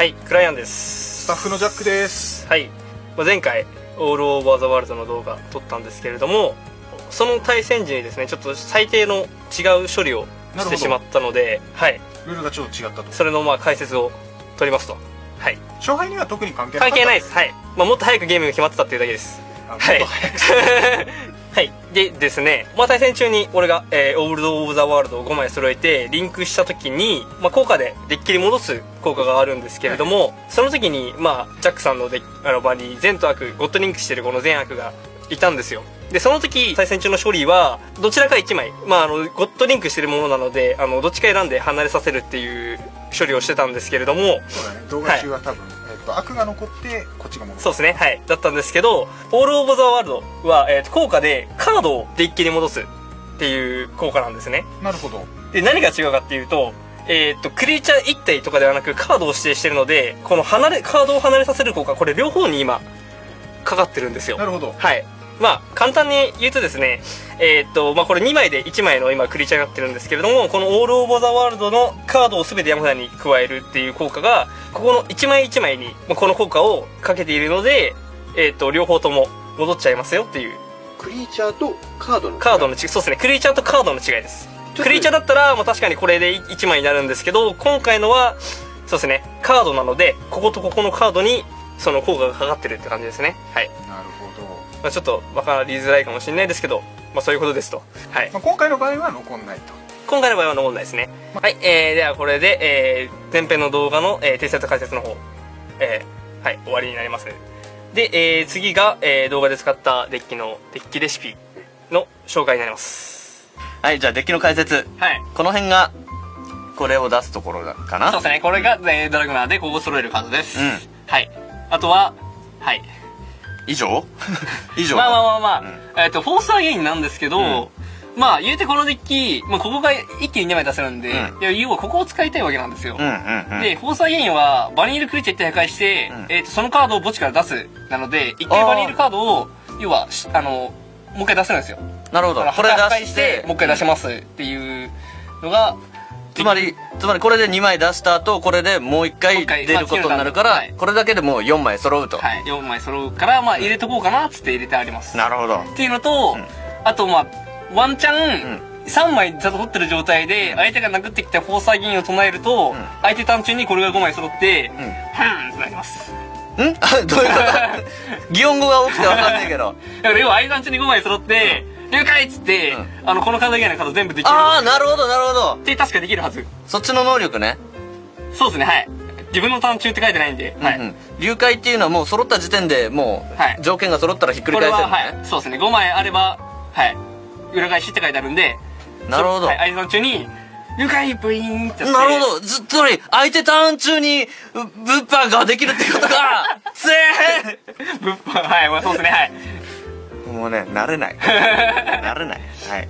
はい、クライアンです。スタッフのジャックです。はい、前回オールオーバーザワールドの動画撮ったんですけれども、その対戦時にですね、ちょっと最低の違う処理をしてしまったので、はい、ルールがちょっと違ったと。それの解説を取りますと。はい、勝敗には特に関係ないです。はい、もっと早くゲームが決まってたっていうだけです。はいはい、でですね、対戦中に俺が、オールド・オブ・ザ・ワールドを5枚揃えてリンクした時に、効果でデッキに戻す効果があるんですけれども、その時に、ジャックさんの場に善と悪、ゴッドリンクしてるこの善悪がいたんですよ。で、その時、対戦中の処理は、どちらか1枚、ゴッドリンクしてるものなので、どっちか選んで離れさせるっていう処理をしてたんですけれども、そうだね、動画中は多分、悪が残ってこっちが戻る。そうですね、はい、だったんですけど、オール・オブ・ザ・ワールドは、効果でカードをデッキに戻すっていう効果なんですね。なるほど。で、何が違うかっていうと、クリーチャー1体とかではなくカードを指定してるので、このカードを離れさせる効果、これ両方に今かかってるんですよ。なるほど。はい、簡単に言うとですね、これ2枚で1枚の今クリーチャーになってるんですけれども、このオール・オブ・ザ・ワールドのカードを全て山札に加えるっていう効果が、ここの1枚1枚にこの効果をかけているので、両方とも戻っちゃいますよっていう。クリーチャーとカードの違い、そうですね、クリーチャーとカードの違いです。クリーチャーだったら、確かにこれで1枚になるんですけど、今回のはそうですね、カードなので、こことここのカードにその効果がかかってるって感じですね。はい、なるほど。ちょっと分かりづらいかもしれないですけど、そういうことですと。はい、今回の場合は残んないと。今回の場合は残んないですね。はい、ではこれで、前編の動画の、訂正と解説の方、はい、終わりになります。で、次が、動画で使ったデッキレシピの紹介になります。はい、じゃあデッキの解説。はい、この辺がこれを出すところかな。そうですね、これが、ドラグナーでここを揃えるカードです。うん、はい、あとは、はい、以上以上。フォースアゲインなんですけど、言うてこのデッキ、ここが一気に2枚出せるんで、要はここを使いたいわけなんですよ。で、フォースアゲインは、バニールクリーチャー1体破壊して、そのカードを墓地から出す。なので、1回バニールカードを、要は、もう一回出せるんですよ。なるほど。これ破壊して、もう一回出しますっていうのが、つまりこれで2枚出した後、これでもう1回出ることになるから、これだけでもう4枚揃うと。はい、4枚揃うから、入れとこうかなっつって入れてあります。なるほど。っていうのと、あとワンチャン、3枚ざっと取ってる状態で、相手が殴ってきたフォーサー銀を唱えると、相手ターン中にこれが5枚揃って、ってなります。どういうこと擬音語が起きてわかんないけど。だから要は相手ターン中に5枚揃って、了解っつって、このカード以外のカード全部できる。ああ、なるほど、なるほど。って確かできるはず。そっちの能力ね。そうですね、はい。自分のターン中って書いてないんで。はい。了解っていうのはもう揃った時点でもう、条件が揃ったらひっくり返せるのね。はい。そうですね、5枚あれば、はい。裏返しって書いてあるんで。なるほど。はい、相手ターン中に、了解ブイーンってやって。なるほど。つまり、相手ターン中に、物販ができるってことか。せえ物販、はい、そうですね、はい。もうね、慣れない。慣れない。はい。っ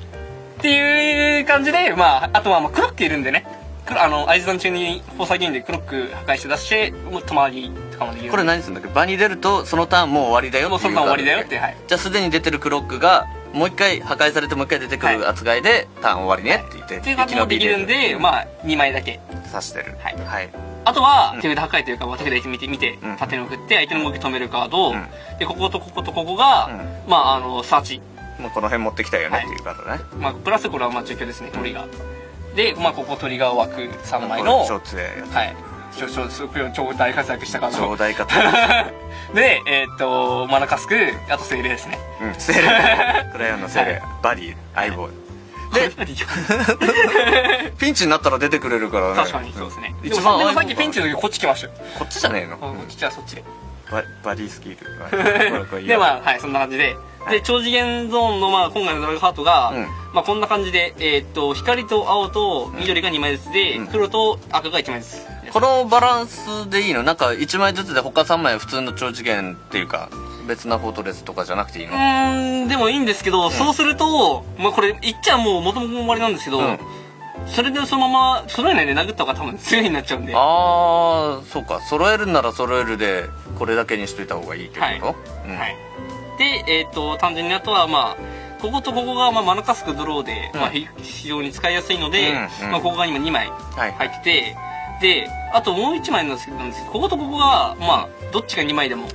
ていう感じで、あとはクロックいるんでね。アイズダン中にフォーサーゲインでクロック破壊して出して、もう止まりとかまで言う。これ何するんだっけ？場に出ると、そのターンもう終わりだよっていう。もうそのターン終わりだよって、はい。じゃあすでに出てるクロックが、もう一回破壊されてもう一回出てくる扱いで、ターン終わりねって言って。っていう感じもできるんで、2枚だけ。刺してる。はい。あとは、手札破壊というか、手札見て、縦に送って、相手の動き止めるカード、で、こことこことここが、サーチ。この辺持ってきたよねっていうカードね。プラスこれは除去ですね、トリガー。で、ここトリガー枠3枚の、超強いやつ。はい。超大活躍したカード。超大活躍。で、マナカスク、あと精霊ですね。精霊。クライアンの精霊。バディ、相棒。で、ピンチになったら出てくれるからね。確かに、そうですね。でもさっきピンチの時こっち来ましたよ。こっちじゃねえの？こっちはそっちで。バディスキル。で、はい、そんな感じで。で、超次元ゾーンの、今回のドラグハートが、こんな感じで、光と青と緑が2枚ずつで、黒と赤が1枚ずつ。このバランスでいいの？なんか1枚ずつで他3枚普通の超次元っていうか、別なフォートレスとかじゃなくていいの？でもいいんですけど、そうすると、これ、言っちゃもう元々終わりなんですけど、それでそのまま揃えないで殴った方が多分強いになっちゃうんで。ああ、そうか。揃えるなら揃えるで、これだけにしといた方がいいってこと？はい。で、単純にあとはこことここがマナカスクドローで、非常に使いやすいので、ここが今2枚入ってて、で、あともう1枚なんですけど、こことここが、まあ、どっちが2枚でも、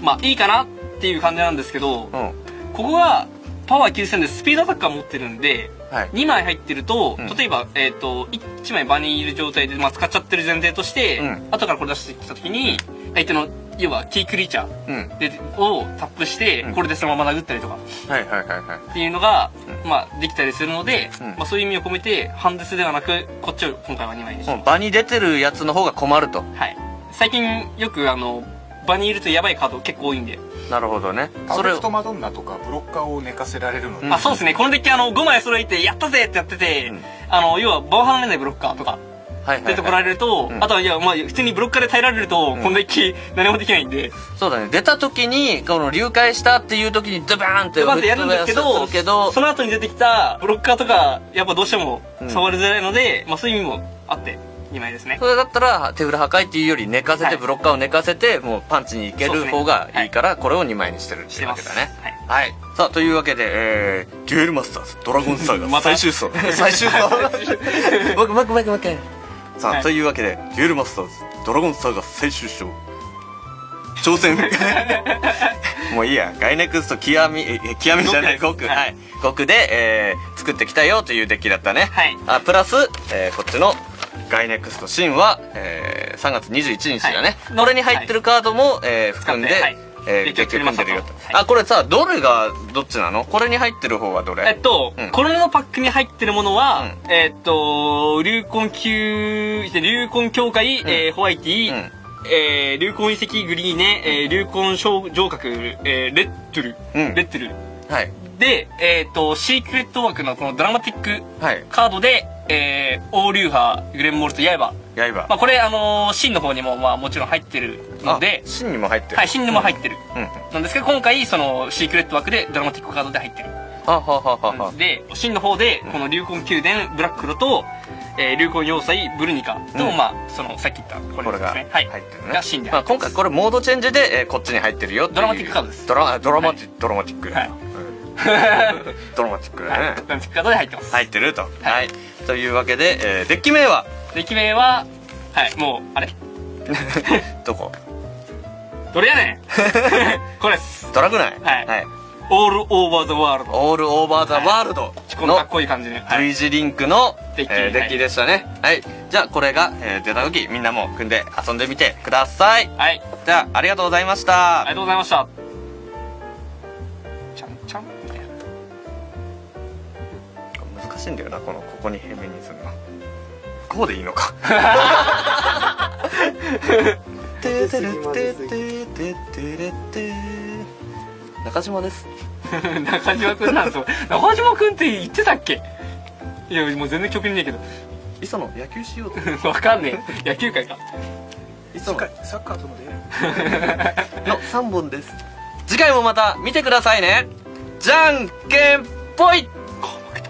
まあ、いいかなっていう感じなんですけど、うん。ここが、パワー9000でスピードアタッカー持ってるんで、はい。 2枚入ってると、うん例えば、1枚場にいる状態で、まあ、使っちゃってる前提として、うん後からこれ出してきた時に、相手の、要は、キークリーチャーうん。でをタップして、うんこれでそのまま殴ったりとか、はいはいはいはい。っていうのが、まあ、できたりするので、うんまあ、そういう意味を込めて、ハンデスではなく、こっちを今回は2枚にしてます。もう場に出てるやつの方が困ると。はい。最近、よく、場にいるとやばいカード結構多いんで。なるほどね。パーそれをフェクトマドンナとかブロッカーを寝かせられるので、うんあ、そうですね。このデッキ、5枚揃えて、やったぜってやってて、うん要は、場を離れないブロッカーとか、はいはい出てこらはい。れると、うんあとは、いや、まあ、普通にブロッカーで耐えられると、んこのデッキ、何もできないんで、そうだね。出た時に、この流解したっていう時にドバーンってバンってやるんですけど、するけど、その後に出てきたブロッカーとか、やっぱどうしてもうん触りづらいので、まあ、そういう意味もあって、2枚ですね。それだったら手裏破壊っていうより寝かせて、はいブロッカーを寝かせてもうパンチに行ける方がいいから、これを2枚にしてるってしてます。いうわけだね。はい。はい。さあ、というわけで、デュエルマスターズ、ドラゴンサーガまた最終章。最終章。もう一回。さあ、はいというわけで、デュエルマスターズ、ドラゴンサーガ最終章。挑戦。もういいや。ガイネクスト極みじゃない、極。はいはい。極で、作ってきたよというデッキだったね。はい。あ、プラス、こっちのガイネクストシンは、3月21日だね。はいこれに入ってるカードも、含んで、使ってはいデッキを組んでるよと。はいあ、これさ、どれがどっちなの？これに入ってる方はどれ？うんこれのパックに入ってるものは、う流魂協会、ホワイティ、流魂遺跡グリーネ、流魂上角、レッドル、うんレッドル。はい。で、シークレット枠のこのドラマティックはい。カードで、オーリューハー、グレンモルト、刃。刃。まあこれ、シンの方にも、まあもちろん入ってるので、あ、芯にも入ってる。はい、シンにも入ってる。うん。なんですけど、今回、その、シークレット枠でドラマティックカードで入ってる。ははははは。で、シンの方で、この流魂宮殿、ブラックロと、流魂要塞、ブルニカと、うんまあ、その、さっき言った、ここれがれですね。はい。入ってるね。がシンでまあ、入ってます。今回これモードチェンジで、こっちに入ってるよっていう。ドラマティックカードですドラマティック。はいうんドラマティックだね。ドラマティックカードで入ってます。入ってると。はい。というわけで、デッキ名はデッキ名は、はい、もう、あれどこ？どれやねんこれです。ドラグナイ。はいオールオーバーザワールド。オールオーバーザワールドのこのかっこいい感じで。はい。 V 字リンクのデッキデッキでしたね。はい。じゃあこれが出た時みんなも組んで遊んでみてください。はい。じゃあありがとうございましたありが。とうございました。ちゃんちゃんみたいな。難しいんだよな、ここに平面にするの。こうでいいのか。ててれててててれて。中島です。中島くんなんですよ。中島くんって言ってたっけ？いや、もう全然曲にねえけど。磯野野球しようぜ。わかんねえ。野球界か。磯野サッカーとの出会い。の3本です。次回もまた見てくださいね。じゃんけんぽい。こう負けた。